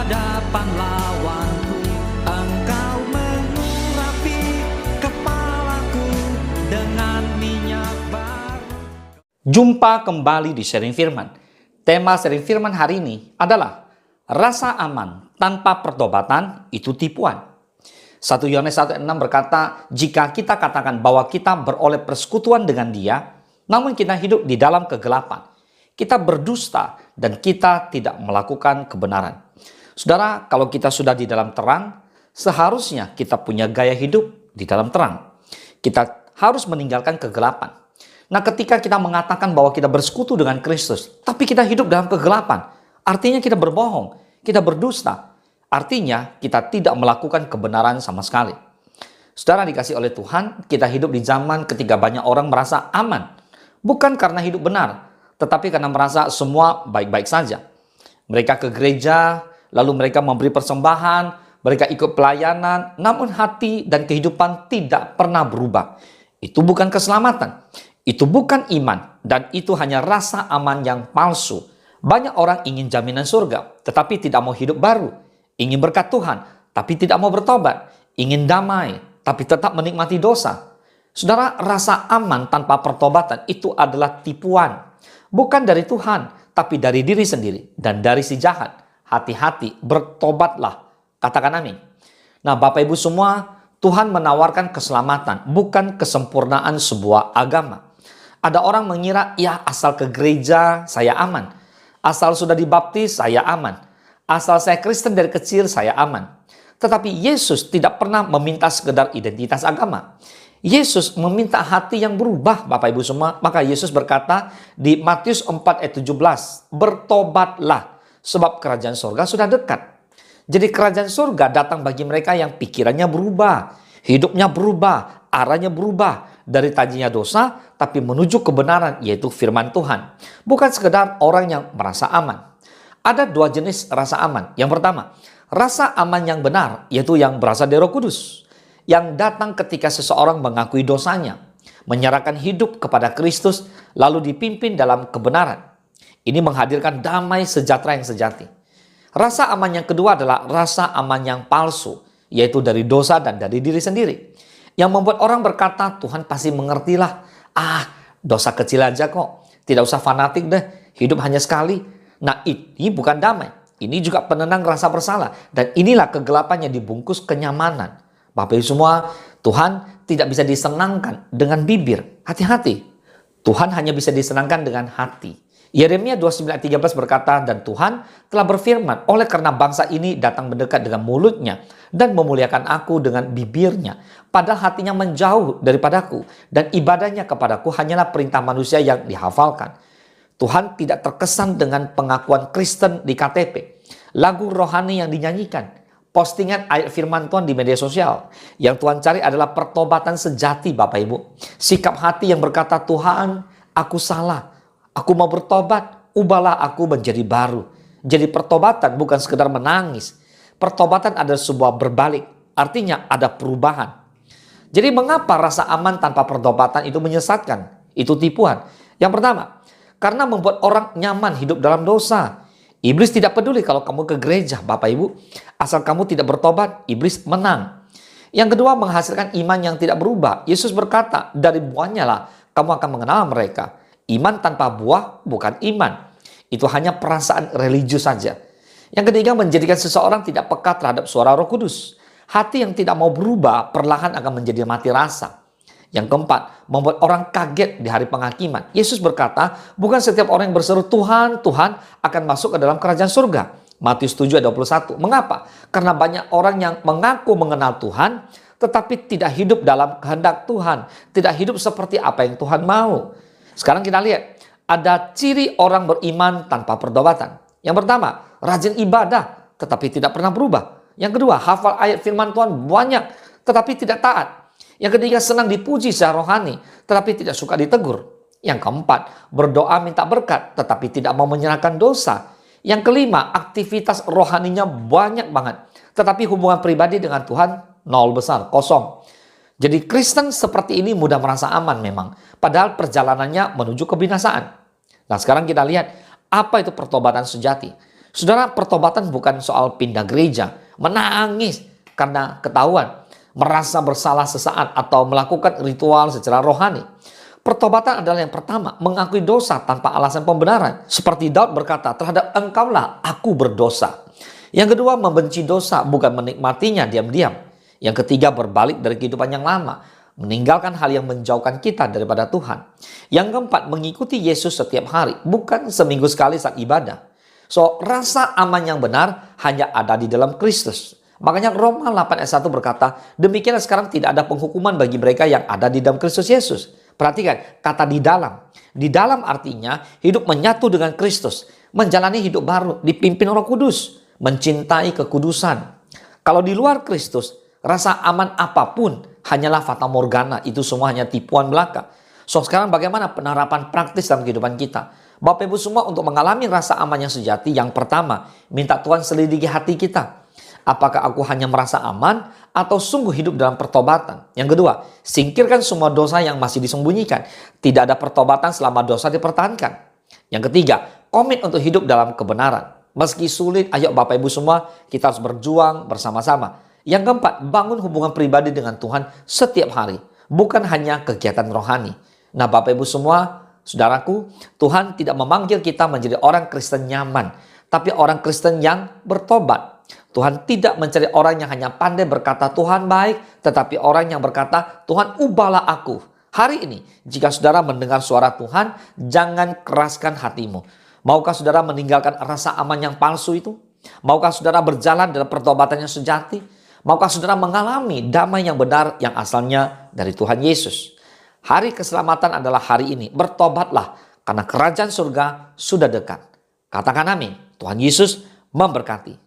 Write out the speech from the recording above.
hadapan lawanku, Engkau mengurapi kepalaku dengan minyak baru. Jumpa kembali di Sharing Firman. Tema Sharing Firman hari ini adalah rasa aman tanpa pertobatan itu tipuan. 1 Yohanes 1:6 berkata, jika kita katakan bahwa kita beroleh persekutuan dengan Dia, namun kita hidup di dalam kegelapan, kita berdusta dan kita tidak melakukan kebenaran. Saudara, kalau kita sudah di dalam terang, seharusnya kita punya gaya hidup di dalam terang. Kita harus meninggalkan kegelapan. Nah, ketika kita mengatakan bahwa kita bersekutu dengan Kristus, tapi kita hidup dalam kegelapan, artinya kita berbohong, kita berdusta. Artinya kita tidak melakukan kebenaran sama sekali. Saudara dikasih oleh Tuhan, kita hidup di zaman ketika banyak orang merasa aman. Bukan karena hidup benar, tetapi karena merasa semua baik-baik saja. Mereka ke gereja, lalu mereka memberi persembahan, mereka ikut pelayanan, namun hati dan kehidupan tidak pernah berubah. Itu bukan keselamatan, itu bukan iman, dan itu hanya rasa aman yang palsu. Banyak orang ingin jaminan surga, tetapi tidak mau hidup baru. Ingin berkat Tuhan, tapi tidak mau bertobat. Ingin damai, tapi tetap menikmati dosa. Saudara, rasa aman tanpa pertobatan itu adalah tipuan. Bukan dari Tuhan, tapi dari diri sendiri dan dari si jahat. Hati-hati, bertobatlah. Katakan amin. Nah, Bapak Ibu semua, Tuhan menawarkan keselamatan, bukan kesempurnaan sebuah agama. Ada orang mengira, ya asal ke gereja saya aman. Asal sudah dibaptis saya aman. Asal saya Kristen dari kecil, saya aman. Tetapi Yesus tidak pernah meminta sekedar identitas agama. Yesus meminta hati yang berubah, Bapak Ibu semua. Maka Yesus berkata di Matius 4:17, bertobatlah, sebab kerajaan surga sudah dekat. Jadi kerajaan surga datang bagi mereka yang pikirannya berubah, hidupnya berubah, arahnya berubah. Dari tadinya dosa, tapi menuju kebenaran, yaitu firman Tuhan. Bukan sekedar orang yang merasa aman. Ada dua jenis rasa aman. Yang pertama, rasa aman yang benar, yaitu yang berasal dari Roh Kudus. Yang datang ketika seseorang mengakui dosanya, menyerahkan hidup kepada Kristus, lalu dipimpin dalam kebenaran. Ini menghadirkan damai sejahtera yang sejati. Rasa aman yang kedua adalah rasa aman yang palsu, yaitu dari dosa dan dari diri sendiri. Yang membuat orang berkata, Tuhan pasti mengertilah. Dosa kecil aja kok. Tidak usah fanatik deh, hidup hanya sekali. Nah, ini bukan damai. Ini juga penenang rasa bersalah. Dan inilah kegelapan yang dibungkus kenyamanan. Bapak Ibu semua, Tuhan tidak bisa disenangkan dengan bibir. Hati-hati. Tuhan hanya bisa disenangkan dengan hati. Yeremia 29:13 berkata, dan Tuhan telah berfirman, oleh karena bangsa ini datang mendekat dengan mulutnya dan memuliakan aku dengan bibirnya, padahal hatinya menjauh daripadaku dan ibadahnya kepadaku hanyalah perintah manusia yang dihafalkan. Tuhan tidak terkesan dengan pengakuan Kristen di KTP, lagu rohani yang dinyanyikan, postingan ayat firman Tuhan di media sosial. Yang Tuhan cari adalah pertobatan sejati, Bapak Ibu. Sikap hati yang berkata, Tuhan, aku salah, aku mau bertobat, ubahlah aku menjadi baru. Jadi pertobatan bukan sekedar menangis. Pertobatan adalah sebuah berbalik, artinya ada perubahan. Jadi mengapa rasa aman tanpa pertobatan itu menyesatkan? Itu tipuan. Yang pertama, karena membuat orang nyaman hidup dalam dosa. Iblis tidak peduli kalau kamu ke gereja, Bapak Ibu. Asal kamu tidak bertobat, iblis menang. Yang kedua, menghasilkan iman yang tidak berubah. Yesus berkata, dari buahnya lah kamu akan mengenal mereka. Iman tanpa buah bukan iman. Itu hanya perasaan religius saja. Yang ketiga, menjadikan seseorang tidak peka terhadap suara Roh Kudus. Hati yang tidak mau berubah perlahan akan menjadi mati rasa. Yang keempat, membuat orang kaget di hari penghakiman. Yesus berkata, bukan setiap orang yang berseru Tuhan, Tuhan akan masuk ke dalam kerajaan surga. Matius 7:21. Mengapa? Karena banyak orang yang mengaku mengenal Tuhan, tetapi tidak hidup dalam kehendak Tuhan. Tidak hidup seperti apa yang Tuhan mau. Sekarang kita lihat, ada ciri orang beriman tanpa pertobatan. Yang pertama, rajin ibadah, tetapi tidak pernah berubah. Yang kedua, hafal ayat firman Tuhan banyak, tetapi tidak taat. Yang ketiga, senang dipuji secara rohani, tetapi tidak suka ditegur. Yang keempat, berdoa minta berkat, tetapi tidak mau menyerahkan dosa. Yang kelima, aktivitas rohaninya banyak banget, tetapi hubungan pribadi dengan Tuhan nol besar, kosong. Jadi Kristen seperti ini mudah merasa aman memang, padahal perjalanannya menuju kebinasaan. Nah, sekarang kita lihat apa itu pertobatan sejati. Saudara, pertobatan bukan soal pindah gereja, menangis karena ketahuan, merasa bersalah sesaat, atau melakukan ritual secara rohani. Pertobatan adalah yang pertama, mengakui dosa tanpa alasan pembenaran. Seperti Daud berkata, terhadap engkaulah aku berdosa. Yang kedua, membenci dosa, bukan menikmatinya diam-diam. Yang ketiga, berbalik dari kehidupan yang lama, meninggalkan hal yang menjauhkan kita daripada Tuhan. Yang keempat, mengikuti Yesus setiap hari, bukan seminggu sekali saat ibadah. So, rasa aman yang benar hanya ada di dalam Kristus. Makanya Roma 8 ayat 1 berkata, demikianlah sekarang tidak ada penghukuman bagi mereka yang ada di dalam Kristus Yesus. Perhatikan, kata di dalam. Di dalam artinya hidup menyatu dengan Kristus, menjalani hidup baru, dipimpin Roh Kudus, mencintai kekudusan. Kalau di luar Kristus, rasa aman apapun hanyalah fata morgana, itu semua hanya tipuan belaka. So, sekarang bagaimana penerapan praktis dalam kehidupan kita? Bapak Ibu semua, untuk mengalami rasa aman yang sejati, yang pertama, minta Tuhan selidiki hati kita. Apakah aku hanya merasa aman atau sungguh hidup dalam pertobatan? Yang kedua, singkirkan semua dosa yang masih disembunyikan. Tidak ada pertobatan selama dosa dipertahankan. Yang ketiga, komit untuk hidup dalam kebenaran. Meski sulit, ayo Bapak Ibu semua, kita harus berjuang bersama-sama. Yang keempat, bangun hubungan pribadi dengan Tuhan setiap hari, bukan hanya kegiatan rohani. Nah, Bapak Ibu semua, saudaraku, Tuhan tidak memanggil kita menjadi orang Kristen nyaman, tapi orang Kristen yang bertobat. Tuhan tidak mencari orang yang hanya pandai berkata Tuhan baik, tetapi orang yang berkata Tuhan ubahlah aku. Hari ini, jika saudara mendengar suara Tuhan, jangan keraskan hatimu. Maukah saudara meninggalkan rasa aman yang palsu itu? Maukah saudara berjalan dalam pertobatan yang sejati? Maukah saudara mengalami damai yang benar yang asalnya dari Tuhan Yesus? Hari keselamatan adalah hari ini. Bertobatlah, karena kerajaan surga sudah dekat. Katakan amin. Tuhan Yesus memberkati.